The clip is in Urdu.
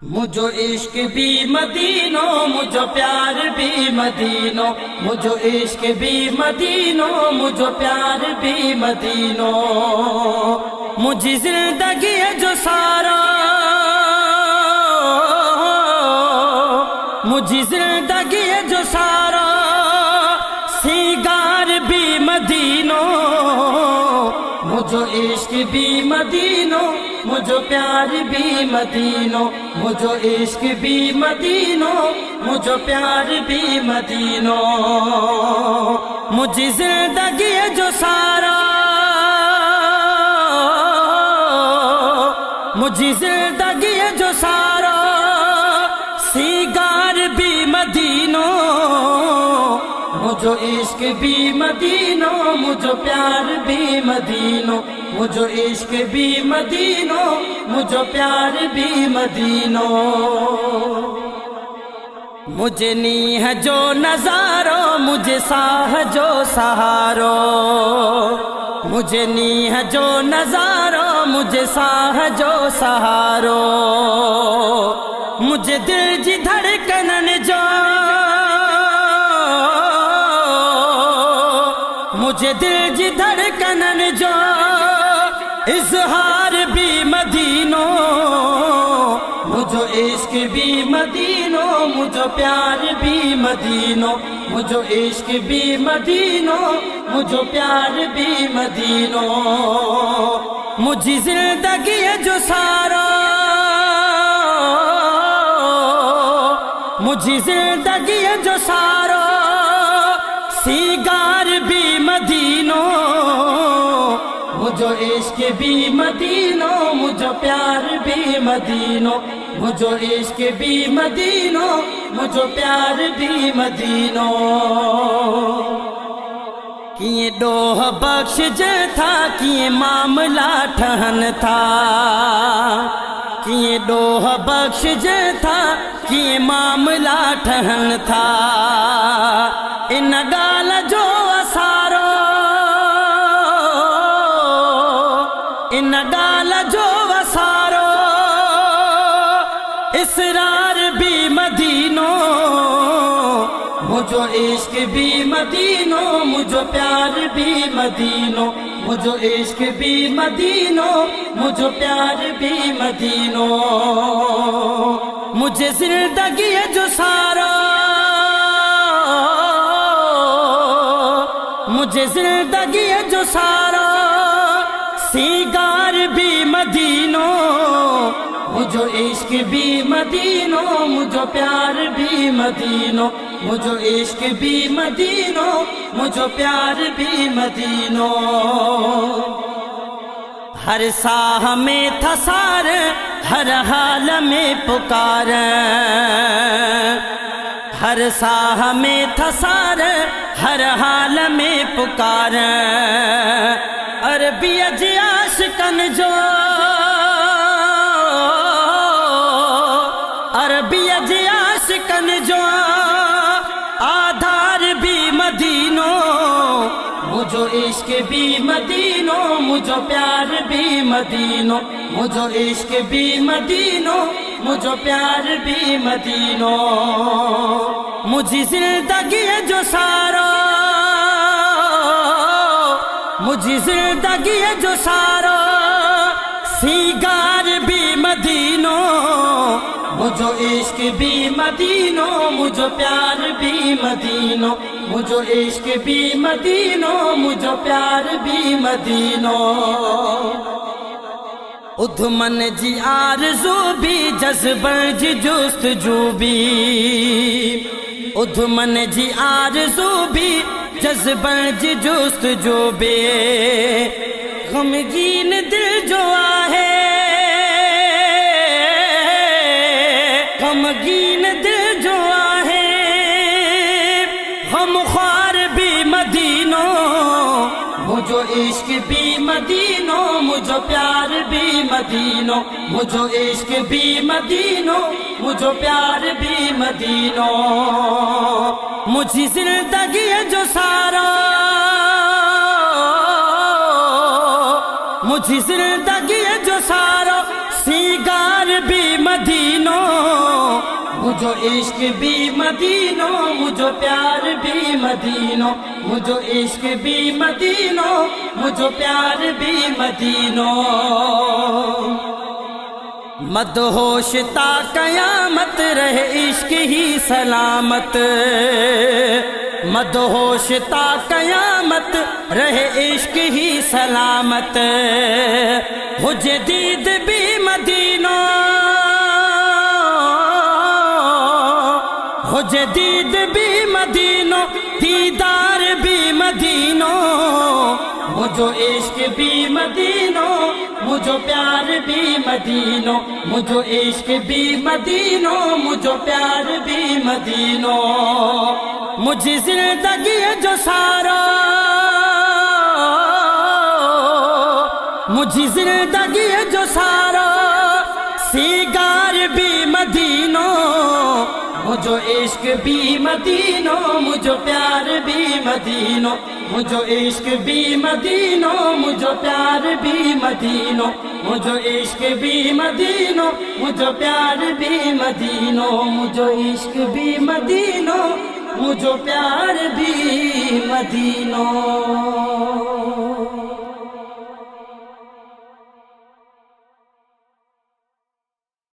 مجھو عشق بھی مدینوں مجھو پیار بھی مدینوں مجھو عشق بھی مدینوں مجھو پیار بھی مدینوں مجھے زندگی ہے جو سارا مجھے زندگی ہے جو سارا سنگار بھی مدینوں مجھو عشق بھی مدینوں مجھو پیار بھی مدینوں مجھو عشق بھی مدینوں مجھو پیار بھی مدینوں مجھے زندگی ہے جو سارا مجھے زندگی ہے جو سارا سنگار بھی مدینوں مجھو عشق بھی مدینوں مجھو پیار بھی مدینوں مجھو عشق بھی مدینوں مجھو پیار بھی مدینوں مجھے نی ہے جو نظارو مجھے ساہ جو سہارو مجھے نی ہے جو نظارو مجھے ساہ جو سہارو مجھے دل جی دھڑکنن جو مجھے دل جی دھڑکنن جو اظہار بھی مدینوں مجھو عشق بھی مدینوں مجھو پیار بھی مدینوں مجھو عشق بھی مدینوں مجھو پیار بھی مدینوں مجھے زندگی ہے جو سارا مجھے زندگی ہے جو سارا سنگار بھی مدینوں مجھو عشق بھی مدینوں مجھو پیار بھی مدینوں مجھو عشق بھی مدینوں مجھو پیار بھی مدینوں کیے ڈوہ بخش جو تھا کیے معاملہ ٹھہن تھا کیے ڈوہ بخش جو تھا کیے معاملہ ٹھہن تھا ان ڈال جو اسارو ان ڈال جو اسارو اسرار بھی مدینوں مجھو عشق بھی مدینوں مجھو پیار بھی مدینوں مجھو عشق بھی مدینوں مجھو پیار بھی مدینوں مجھے زندگی ہے جو سارا مجھے زندگی ہے جو سارا سنگار بھی مدینوں مجھو عشق بھی مدینوں مجھو پیار بھی مدینوں مجھو عشق بھی مدینوں مجھو پیار بھی مدینوں ہر ساہ میں تھا سار ہر حال میں پکار ہر ساہ میں تھا سار ہر حال میں پکار عربی جی عاشقن جو عربی جی عاشقن جو آدھار بھی مدینوں مجھو عشق بھی مدینوں مجھو پیار بھی مدینوں مجھو عشق بھی مدینوں مجھو پیار بھی مدینوں مجھے زندگی ہے جو سارا مجھے زندگی ہے جو سارا سنگار بھی مدینوں مجھو عشق بھی مدینوں مجھو پیار بھی مدینوں مجھو عشق بھی مدینوں مجھو پیار بھی مدینوں ادھمن جی آرزو بھی جذبہ جی جستجو بھی ادھمن جی آرزو بھی جذبہ جی جستجو بھی غمگین دل جو آہے غمگین دل جو آہے غمخوار بھی مدینوں مجھو عشق بھی مدینوں مجھو پیار بھی مدینوں مجھو عشق بھی مدینوں مجھو پیار بھی مدینوں مجھے زندگی ہے جو سارا مجھے زندگی ہے جو سارا سنگار بھی مدینوں مجھو عشق بھی مدینوں مجھو پیار بھی مدینوں مجھو عشق بھی مدینوں مجھو پیار بھی مدینوں مدہوش تا قیامت رہے عشق ہی سلامت مدہوش تا قیامت رہے عشق ہی سلامت ہو جدید بھی مدینوں ہو جدید بھی مدینوں دیدار بھی مدینوں مجھو عشق بھی مدینوں مجھو پیار بھی مدینوں مجھو عشق بھی مدینوں مجھو پیار بھی مدینوں مجھے زندگی جو سارا مجھے زندگی جو سارا سیگار بھی مدینوں مجھو عشق بھی مدینوں مجھو پیار بھی مدینوں مجھو عشق بھی مدینوں مجھو پیار بھی مدینوں مجھو عشق بھی مدینوں مجھو پیار بھی مدینوں مجھو عشق بھی مدینوں مجھو پیار بھی مدینوں